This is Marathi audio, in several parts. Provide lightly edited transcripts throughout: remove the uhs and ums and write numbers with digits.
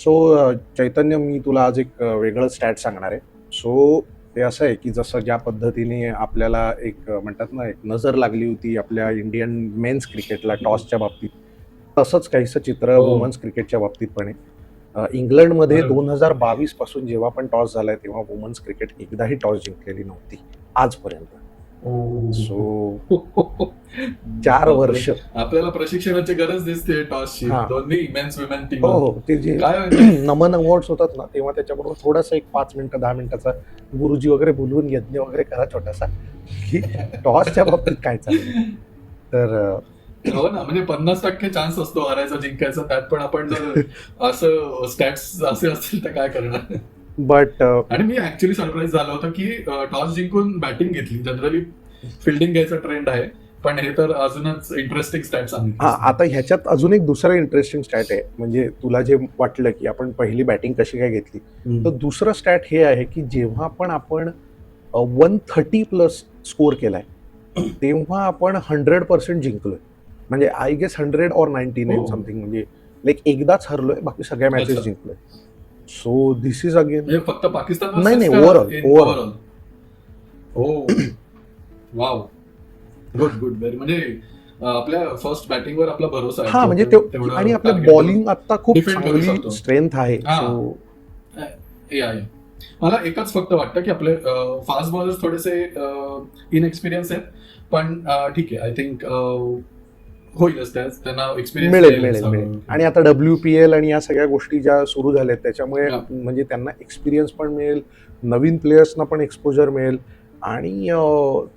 सो चैतन्य, मी तुला आज एक वेगळं स्टॅट सांगणार आहे. सो ते असं आहे की जसं ज्या पद्धतीने आपल्याला एक म्हणतात ना, एक नजर लागली होती आपल्या इंडियन मेन्स क्रिकेटला टॉसच्या बाबतीत, तसंच काहीसं चित्र हो. वुमन्स क्रिकेटच्या बाबतीत पण आहे. इंग्लंडमध्ये बरोबर. 2022 पासून जेव्हा पण टॉस झालाय तेव्हा वुमन्स क्रिकेट एकदाही टॉस जिंकलेली नव्हती आजपर्यंत. सो 4 बापरे! वर्ष. आपल्याला प्रशिक्षणाची गरज दिसते टॉसची. हां. दोन्ही मेन्स वुमेन हो, टीमला. हो. ते जे काय म्हणजे नमन अवॉर्ड्स होतात ना, तेव्हा त्याच्याबरोबर थोडासा एक 5 मिनिटं 10 मिनिटाचा गुरुजी वगैरे बोलवून यज्ञ वगैरे करा छोटासा, की टॉसच्या बाबतीत काय चाललंय. तर हो ना, म्हणजे 50% चान्स असतो हारायचा जिंकायचा. त्यात पण आपण जर असं स्टॅट्स असे असतील तर काय करणार? बट आणि मी ऍक्च्युली सरप्राईज झालो होतो की टॉस जिंकून बॅटिंग घेतली. जनरली फिल्डिंग घ्यायचा ट्रेंड आहे, पण हे तर अजूनच इंटरेस्टिंग स्टॅट सांगितलं. आता ह्याच्यात अजून एक दुसरं इंटरेस्टिंग स्टॅट आहे. म्हणजे तुला जे वाटलं की आपण पहिली बॅटिंग कशी काय घेतली, तर दुसरं स्टॅट हे आहे की जेव्हा पण आपण 130 प्लस स्कोर केलाय, तेव्हा आपण 100% जिंकलोय. म्हणजे आय गेस 100 और 99 हो. समथिंग, म्हणजे लाईक एकदाच हरलोय, बाकी सगळ्या मॅचेस अच्छा. जिंकलोय. सो दिस इज अगेन म्हणजे फक्त पाकिस्तान नाही, versus नाही, का ओव्हरऑल, in ओव्हरऑल. overall? हो. वाव. Good, good. व्हेरी म्हणजे आपल्या फर्स्ट बॅटिंगवर आपला भरोसा आहे. हां, की म्हणजे आपण तेवढं आणि आपल्या target करून बॉलिंग आता खूप defend करू शकतो. चांगली स्ट्रेंथ आहे. हां. सो या. मला एकच फक्त वाटतं की आपले फास्ट बॉलर्स थोडेसे इनएक्सपिरियन्स आहेत. पण ठीक आहे. आय थिंक होईलच त्यांना एक्सपिरियन्स मिळेल. आणि आता WPL आणि या सगळ्या गोष्टी ज्या सुरू झाल्यात त्याच्यामुळे म्हणजे त्यांना एक्सपिरियन्स पण मिळेल, नवीन प्लेयर्सना पण एक्सपोजर मिळेल. आणि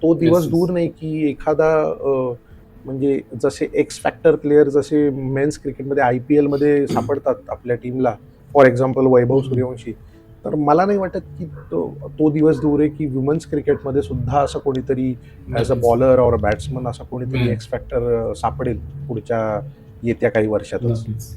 तो दिवस Yes. दूर नाही की एखादा म्हणजे जसे एक्स फॅक्टर प्लेयर जसे मेन्स क्रिकेटमध्ये IPL मध्ये सापडतात आपल्या टीमला, फॉर एक्झाम्पल वैभव सूर्यवंशी. तर मला नाही वाटत की तो दिवस दूर आहे की वुमन्स क्रिकेटमध्ये सुद्धा असं कोणीतरी ॲज अ नक्कीच. बॉलर और बॅट्समन असा कोणीतरी मिळेल. एक्स फॅक्टर सापडेल पुढच्या येत्या काही वर्षातच. नक्कीच.